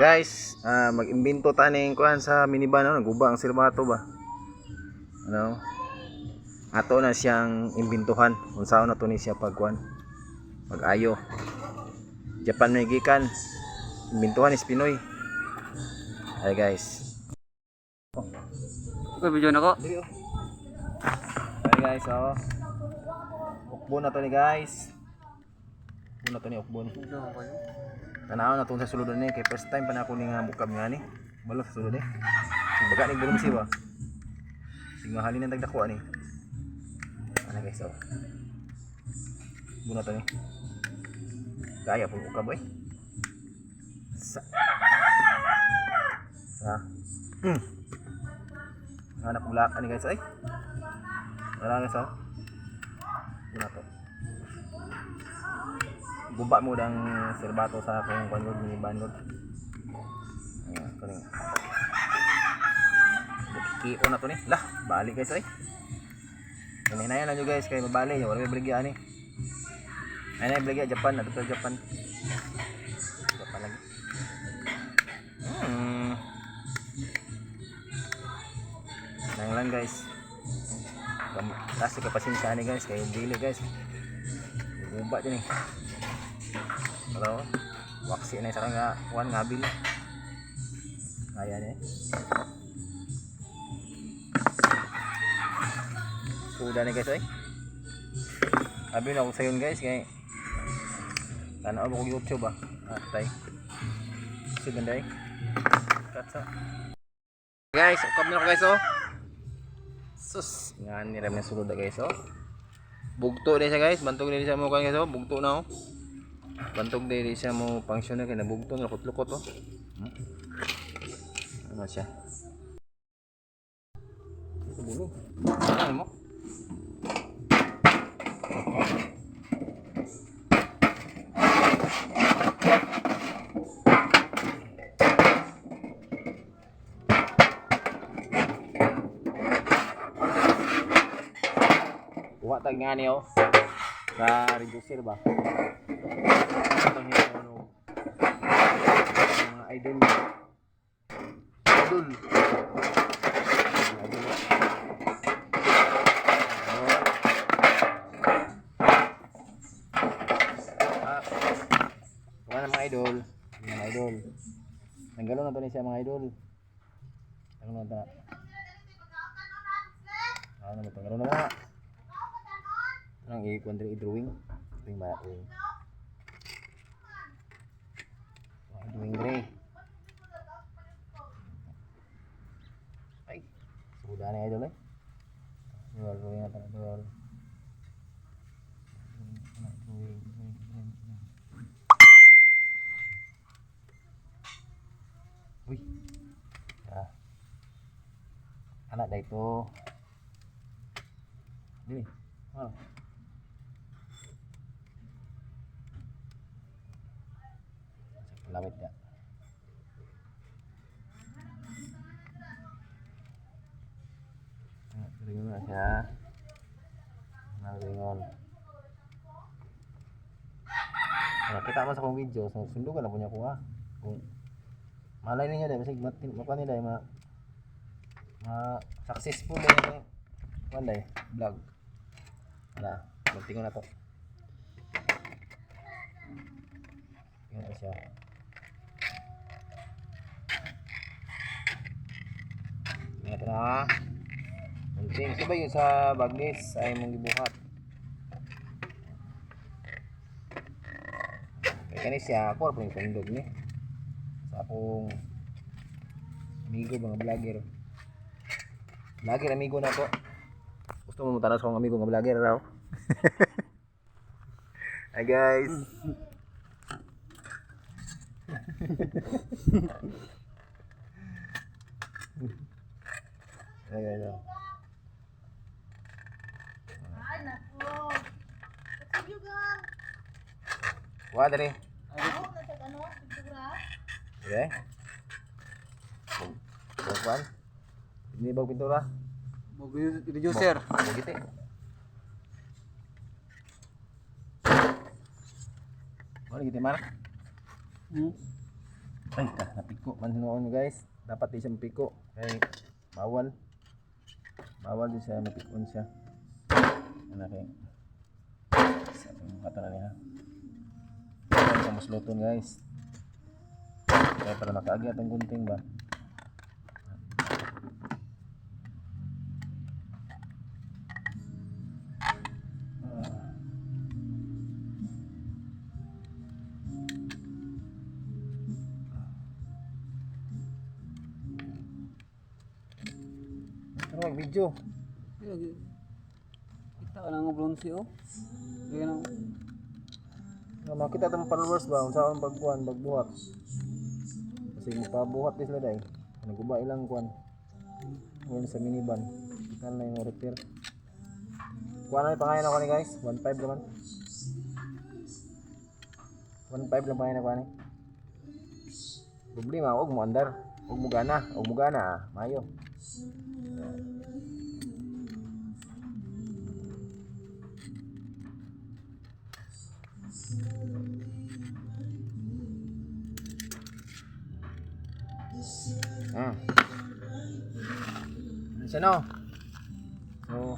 Guys, mag-imbento taning kuan sa minivan, no? Naguba ang silbato ba? Ano? Ato na siyang imbintuhan. Unsaon na to ni siya pagkuan? Mag-ayo. Japan may gikan. Imbintuhan is Pinoy. Hi guys. Uy, video na ko. Hi guys, oh. Ukbon na to ni guys. Ukbon na to ni ukbon. Tanaw na tong sa sulod ni kay first time pa na ako ni nga bukab nga ni. Balo sa sulod ni. Baga ni bulong siya. Sing mahalin ang tagdako ani. Ana guys, oh. Buna to ni. Kaya pun ukab boy. Sa. Anak bulak ani guys ay. Wala guys, oh. Buna to. Guba mo dang serbato sa akong kanod ni banod. Ayan, kaning. Kiko na to ni. Lah, balik guys ay. Hinayan lang nyo guys kay mabali nyo. Wala may beligya ani. Ay na beligya Japan na to Japan. Japan lagi. Nang lang guys. Kasi kapasensya ni guys kay dili guys. Guba din eh. Hello, waksi na sa nga one ngabil. Kaya niya. Sudah nih guys, abi na ako sa yun guys kay tanaw ko YouTube ah. Tay. Suganday. Katsa. Guys, ukab na ako guys oh. Sus, ngan ni ram na sulod guys oh. Bugto din siya guys, bantog din siya mo guys oh, bugto na oh. Bantog din siya mo function na kay nabugto na lukot-lukot oh. Ano siya? Ito bulo. Ano mo? Kuha tag nga niyo sa reducer ba? Itong ano mga idol niya. Idol. Kuha na mga idol. Mga idol. Nanggalo na to ni siya mga idol. Ano na ta? Ano na to? Ano na? Ang i-quadri drawing ring ba drawing gray ay sudah na idol eh drawing natin drawing uy anak dah itu ini lawit ya. Ringon na siya. Ringon. Kita mo sa kong video, so sundugan na po niya ko ha. Kung malay ninyo dahil, masig makuha nila yung successful yung wanday, vlog. Wala, magtingon na to. Tingnan na siya. Ito na. Kunting sabay yun sa bagnis ay mong gibuhat. Kaya siya ako po yung sundog ni. Sa akong amigo mga vlogger. Vlogger amigo na to. Gusto mo mutanas kong amigo nga vlogger raw. Hi guys. Ayan. Ay, naku. Sige ka. Wah, dari. Ano? Nasag ano? Pictura? Okay. Bukan. Ini bau pintura. Mobil reducer. Mau gitu. Mana gitu, Mar? Ay, napiko man noon guys. Dapat di siya mapiko. Kay bawal. Bawal din siya mapikon siya. Ano kay? Sa ating kata na niya. Ito sa musluton guys. Kaya para makaagi atong gunting ba. Ano mag-video? Kita ka na nga bronze oh. Kaya na. Makita itong followers ba? Kung saan pagkuhan, pagbuhat. Kasi magpabuhat din sila dahil. Naguba ilang kuhan. Ngayon sa minivan. Kita na yung repair. Kuha na yung pangayan ako ni guys. 1.5 naman. 1.5 lang pangayan ako ni. Problema, huwag mo andar. Huwag mo gana. Huwag mo gana ah. Mayo. Siya no. So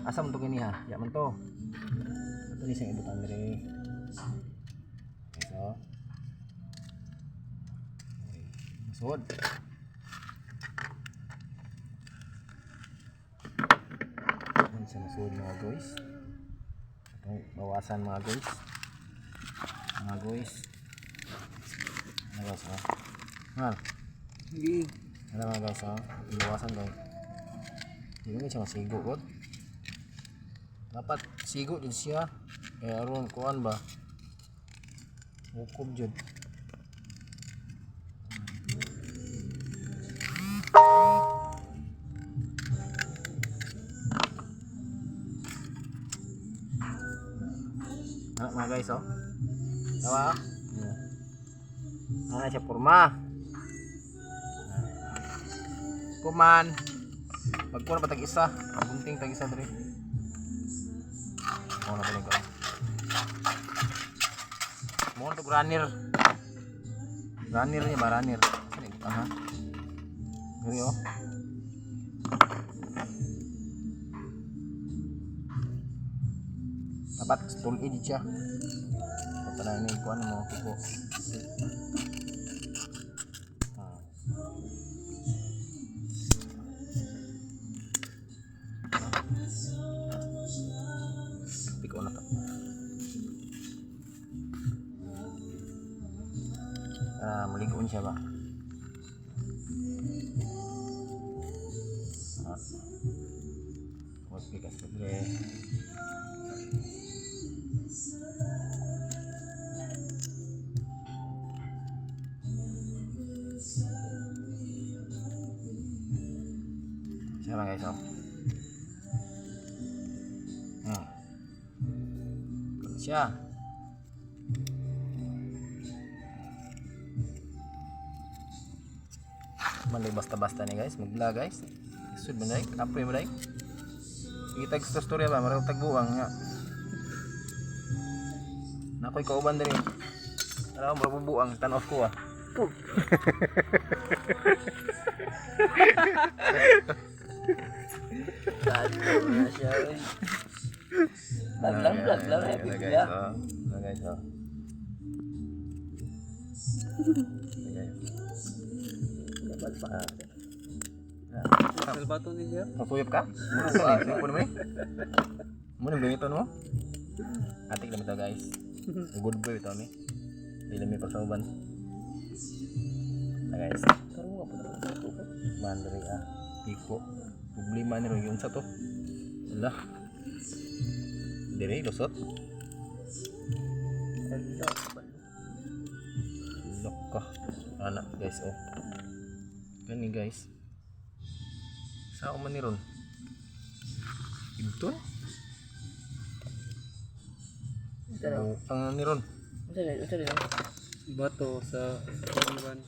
asa man to kini ha? Ya man to. Ito ni siyang ibutan diri. So. Masud. Ano siya masud mga guys? Ito bawasan mga guys. Mga guys. Ano guys ha? Mal. Sige. Ano mga guys ha? Iwasan guys. Hindi mo siya masigo kot. Dapat sigo din siya. Kaya aron kuan ba? Hukom jud. Ano mga guys oh? Tawa? Ano siya porma? Kuman. Magkuha na ba tag-isa? Bunting tag-isa diri. Mo na balik ko. Mo to runner. Runner niya ba runner? Aha. Diri oh. Dapat tool edit siya. Ito na ini kuan mo kiko. Piko na to. Maligoon siya ba? Huwag bigas na dre. Siya lang guys oh. Siya. Malay basta-basta ni guys, mag-vlog guys. Isud mo dai, kapoy mo dai. Kita gusto storya ba, marang tagbuang nga. Nakoy kauban diri. Ara mo bubuang tan-off ko ah. Tado na siya. Vlog lang happy ya. Guys oh. Dapat pa. Salbato ni siya. Masuyop ka? Ano mo naman eh? Muna ganito mo? Atik naman ito guys. Good boy ito ni. Hindi may pasauban. Na guys. Karong nga po na ito. Mandari ah. Piko. Problema ni yung sa to. Wala. Diri lusot. Lock ka. Anak guys oh. Gani guys. Sao man ni ron? Ibton? Ang ni ron. Bato sa iwan.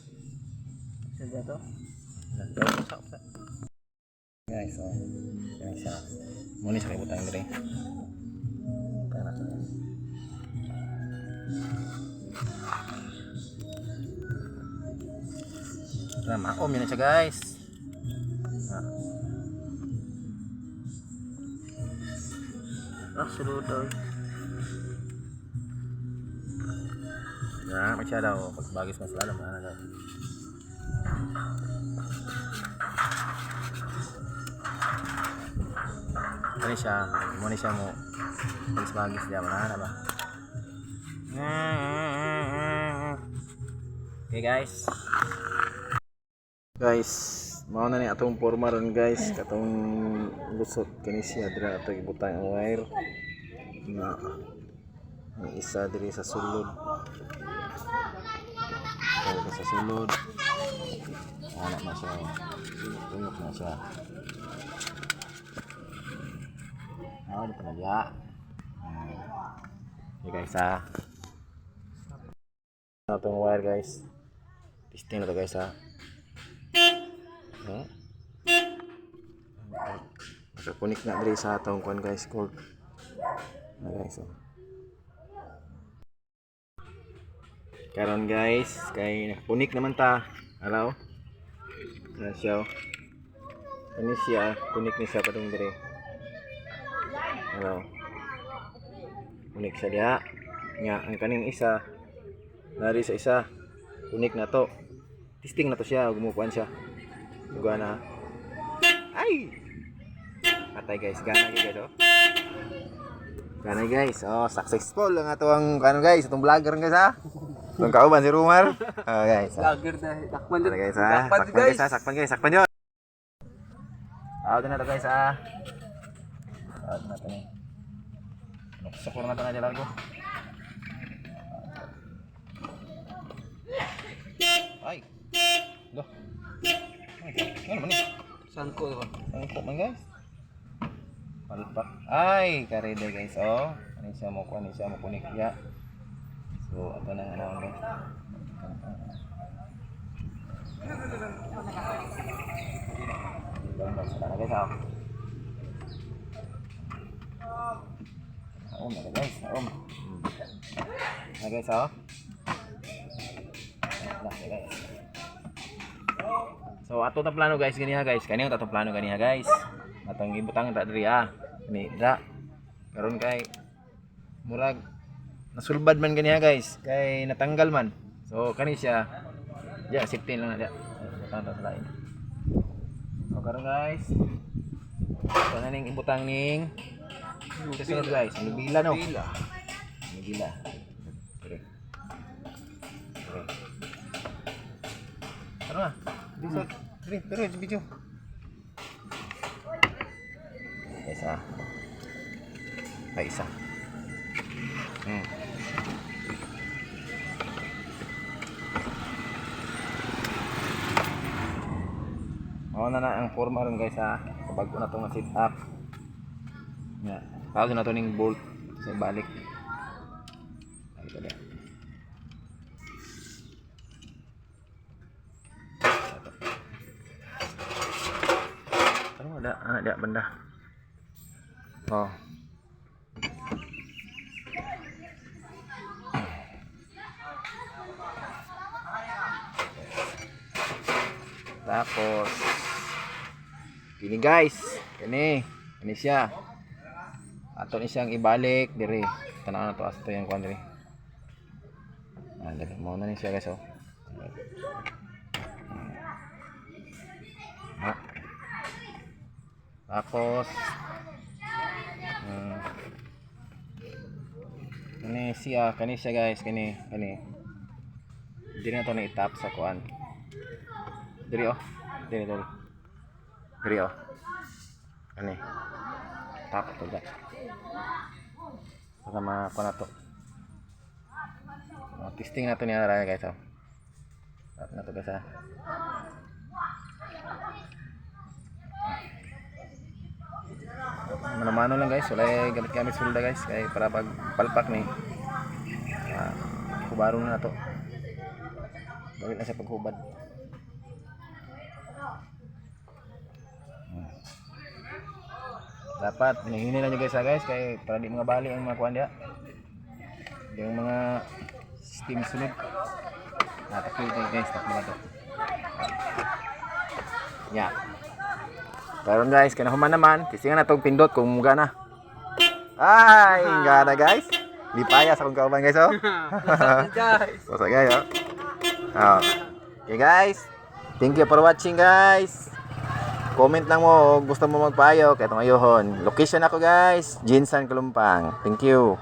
Sa bato? Guys, oh. Yan siya. Muna siya kibutang diri. Tara, maom yun na siya guys. Sunod daw. Na, siya daw. Pagbagis mas lalo, mana daw. Ano siya? Muna siya mo. Pagbagis niya, mana ba? Okay guys. Guys, mao na ni atong forma ron guys, katong lusot kini siya dira ato ibutang ang wire na may isa diri sa sulod. Sa sulod. Anak na siya. Tuyok na siya. Dito na diya. Okay guys atong wire guys. Testing na to guys Nakapunik na diri sa atong kuan guys cord. Guys. Karon guys, kay nakapunik naman ta. Hello. Na siya. Ini siya, punik ni siya padung diri. Hello. Punik siya diha. Nga ang kaning isa nari sa isa. Punik na to. Testing na to siya, gumukuan siya. Gana. Ay. Patay guys, gana guys Gana guys. Oh, successful ang atong kano guys, atong vlogger guys Itong kauban si Rumar. Oh guys. Lager dahil. Takpan din. Guys Takpan guys, sakpan yun. Out na to guys Out na to. Nuksok na to na jalan ko. Ay. Loh. Ano man ni? Sangko diba? Sangko man guys. Palpak. Ay, karede guys. Oh, ani siya mo kunik ya. So, ato na guys. Sana guys na guys. Na guys So ato ta plano guys ganiha guys. Kani ato plano ganiha guys. Atong ibutang ta diri Ni da. Karon kay murag nasulbad man ganiha guys. Kay natanggal man. So kani siya. Ja, safety lang na dia. Ibutang ta sa lain. So karon guys. So na ning ibutang ning kasunod guys. Nibila no. Nibila. Okay. Ano na? Diri, video. Isa. Ay, isa. Na ang forma ron guys Kabago na itong sit up. Pagod na ito ning bolt sa balik. Ay, ito din. Anak dia benda. Oh. Tapos gini guys, ini siya. Ato ni siyang ibalik diri. Tanaw na to asto yang kuan diri. Dali mo na ni siya guys Tapos kani siya guys, kani. Dili na to na itap sa kuan. Diri Diri. Kani. Tap to guys. Para makuha na to. Testing na to niya guys Tap na to guys Mano lang guys, wala gamit sulda guys kay para pag palpak ni kubarong na to. Bawit na sa paghubad. Dapat hinihini lang nyo guys kay para di mga bali ang mga kuhan diya. Yung mga steam sunod. Takbo guys, takbo na to. Nya. Karon guys, kanahuman naman, tisingan na tong pindot kung muga na. Ay, nga na guys. Di payas akong kauban guys oh. Guys. What's up guys oh. Oh. Okay guys, thank you for watching guys. Comment lang mo, gusto mo magpayo, kaya itong ayohon. Location ako guys, Jinsan Kalumpang. Thank you.